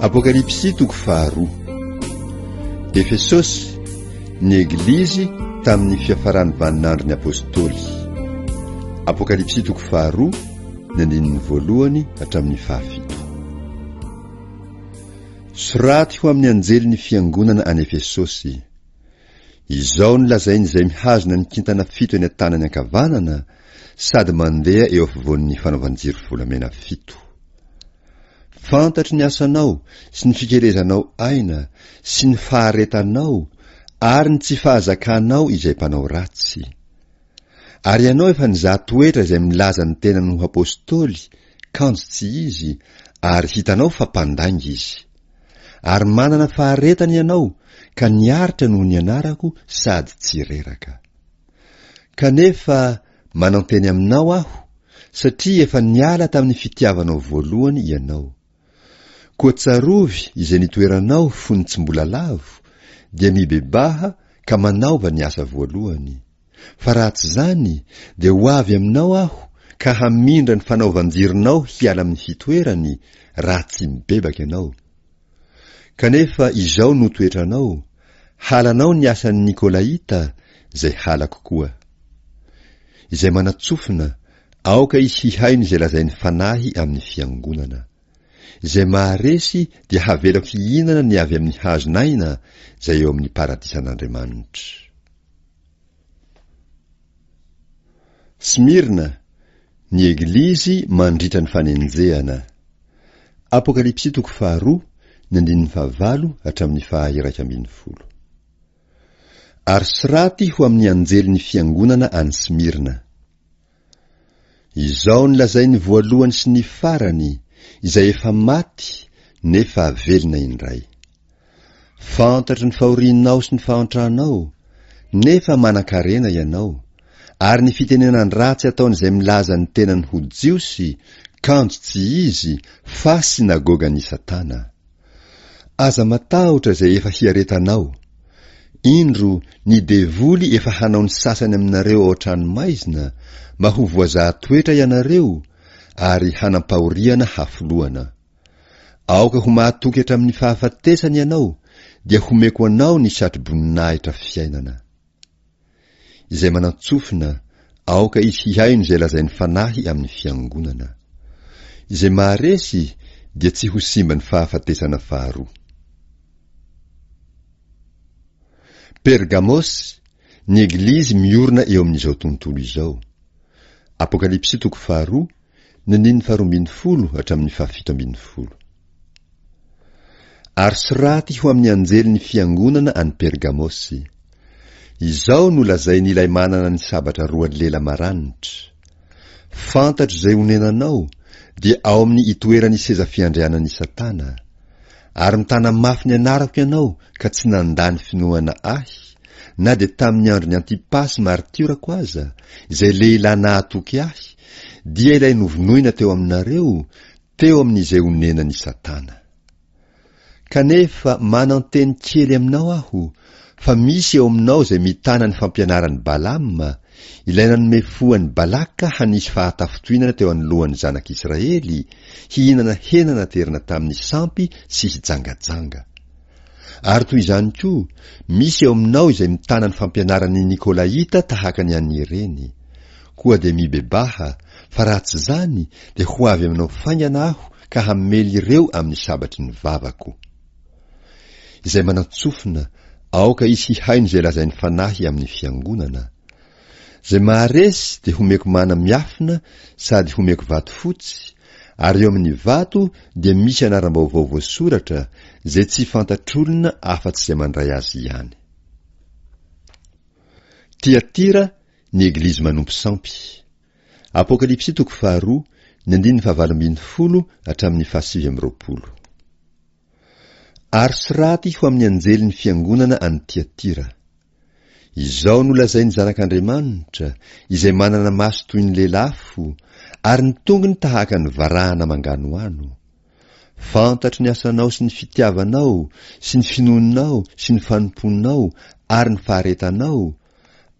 Apokalipsy toko faharoa. Efesosy, ny eglizy tamin'ny fiafarany vaninandro ny apôstôly. Apokalipsy toko faharoa, ny andininy voalohany hatramin'ny fahafito. Soraty ho amin'ny anjely ny fiangonana any Efesosy. Izao ny lazainy izay mihazona ny kintana fito eny an-tanany ankavanana, sady mandeha eo afovoan'ny fanaovan-jiro volamena fito. Fantatry ny asanao sy ny fikerezanao aina sy ny faharetanao ary ny tsy fahazakanao izay mpanao ratsy. Ary ianao efa nizaha toetra izay milaza ny tenany ho apôstôly, kanjo tsy izy, ary hitanao fa mpandainga izy. Ary manana faharetany ianao, ka niaritra noho ny anarako sady tsy reraka. Kanefa manao teny aminao aho, satria efa niala tamin'ny fitiavanao voalohany ianao. Koa tsarovy izay nitoeranao fony tsy mbola lavo, dia mibebaha ka manaova ny asa voalohany. Fa raha tsy zany, dia ho avy aminao aho, ka hamindra ny fanaovan-jironao hiala amin'ny fitoerany, raha tsy mibebaka ianao. Kanefa izao no toetranao, halanao ny asan'ny Nikolaita, izay halako koa. Izay manatsofina, aoka izy hihaino izay lazainy fanahy amin'ny fiangonana. Izay maharesy dia havelako hihinana ny avy amin'ny hazonaina izay eo amin'ny paradisan'Andriamanitra. Smirna, ny eglizy mandritra ny fanenjehana. Apokalipsy toko faharoa, ny andininy fahavalo hatramin'ny fahairaka ambin'ny folo. Ary soraty ho amin'ny anjely ny fiangonana any Smirna. Izao ny lazainy voalohany sy ny farany, izay efa maty nefa velona indray. Fantatry ny fahorinao sy ny fahantrahnao, nefa manan-karena ianao, ary ny fitenenan ratsy ataon'izay milaza ny tenany ho jiosy, kanjo tsy izy, fa sinagogan'i Satana. Aza matahotra izay efa hiaretanao. Indro ny devoly efa hanao ny sasany aminareo ao an-tranomaizina, mba ho voazaha toetra ianareo, ary hanampahoriana hafilohana. Aoka ho mahatoky hatramin'ny fahafatesany ianao, dia homeko anao ny satroboninahitra fiainana. Izay manatsofina, aoka izy hihaino izay lazainy fanahy amin'ny fiangonana. Izay maharesy, dia tsy ho simba ny fahafatesana faharoa. Pergamosy, ny eglizy miorina eo amin'izao tontolo izao. Apokalipsy toko faharoa, ny andininy faharoa ambin'ny folo hatramin'ny fahafito ambin'ny folo. Ary soraty ho amin'ny anjely ny fiangonana any Pergamosy. Izao no lazainy ilay manana ny sabatra roa lela maranitra. Fantatro izay honenanao, dia ao amin'ny itoerany seza fiandrianan'i Satana. Ary mitana mafy ny anarako ianao, ka tsy nandany finoana ahy, na dia tamin'ny andron'ny Antipasy martiorako aza, izay lehilahy nahatoky ahy, dia ilay novonoina teo aminareo, teo amin'izay honenan'i Satana. Kanefa manan-teny kely aminao aho, fa misy eo aminao izay mitana ny fampianaran'ny Balama, ilay nanome foan'ny Balaka hanisy fahatafotoinana teo anoloan'ny zanak'Israely, hihinana henana terina tamin'ny sampy sy hijangajanga. Ary toy izany koa, misy eo aminao izay mitana ny fampianaran'ny Nikolaita tahaka ny an'ny ireny. Koa dia mibebaha, fa raha tsy zany, dia ho avy aminao faingana aho, ka hamely ireo amin'ny sabatry ny vavako. Izay manatsofina, aoka izy hihaino izay lazainy fanahy amin'ny fiangonana. Izay maharesy dia homeko mana miafina sady homeko vato fotsy, ary eo amin'ny vato dia misy anaram-baovao voasoratra izay tsy fantatr'olona afa-tsy izay mandray azy ihany. Tiatira, ny eglizy manompo sampy. Apokalipsy toko faharoa, ny andininy fahavalo ambin'ny folo hatramin'ny fahasivy amby roapolo. Ary soraty ho amin'ny anjely ny fiangonana any Tiatira. Izao no lazainy zanak'Andriamanitra, izay manana maso toy ny lelafo, ary ny tongony tahaka ny varahana manganoano. Fantatry ny asanao sy ny fitiavanao, sy ny finoninao, sy ny fanomponao, ary ny faharetanao,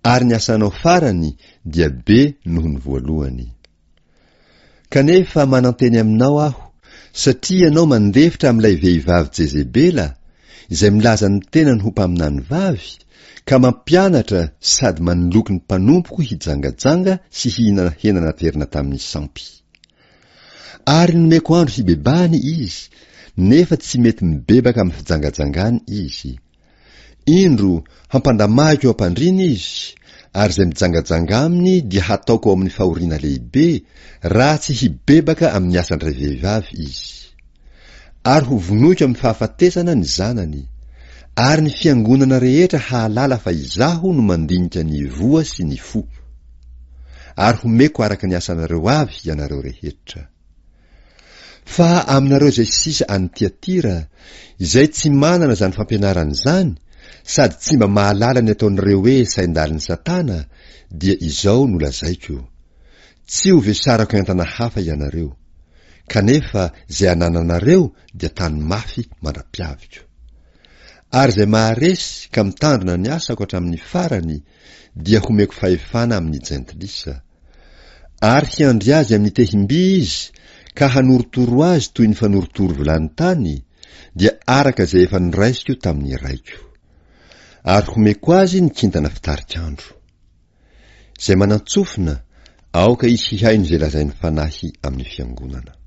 ary ny asanao farany dia be noho ny voalohany. Kanefa mananteny aminao aho, satria ianao mandefitra amin'ilay vehivavy Jezebela izay milaza ny tenany ho mpaminany vavy ka mampianatra sady manoloky ny mpanompoka hijangajanga sy hihinana hena naterina tamin'ny sampy. Ary nomeko andro hibebahany izy, nefa tsy mety mibebaka amin'ny fijangajangany izy. Indro hampandamahiko eo ampandrina izy, ary izay mijangajanga aminy dia hataoko ao amin'ny fahoriana lehibe raha tsy hibebaka amin'ny asandray vehivavy izy. Ary ho vonoiko amin'ny fahafatesana ny zanany, ary ny fiangonana rehetra hahalala fa izaho no mandinika ny voa sy ny fo. Ary homeko araka ny asanareo avy ianareo rehetra. Fa aminareo izay sisa any Tiatira, izay tsy manana zany fampianarana zany, sady tsy mba mahalala ny ataon'ireo hoe saindalin'ny Satana, dia izao no lazaiko: tsy ho vesarako entana hafa ianareo, kanefa izay anananareo dia tany mafy mandrapiaviko. Ary izay maharesy ka mitandrina ny asako hatramin'ny farany, dia homeko fahefana amin'ny jentilisa. Ary hiandry azy amin'ny tehimby izy, ka hanorotoro azy toy ny fanorotoro vilany tany, dia araka izay efa niraisiko tamin'ny raiko. Ary homeko azy ny kintana fitarikandro. Izay manantsofina, aoka izy hihaino izay lazain'ny fanahy amin'ny fiangonana.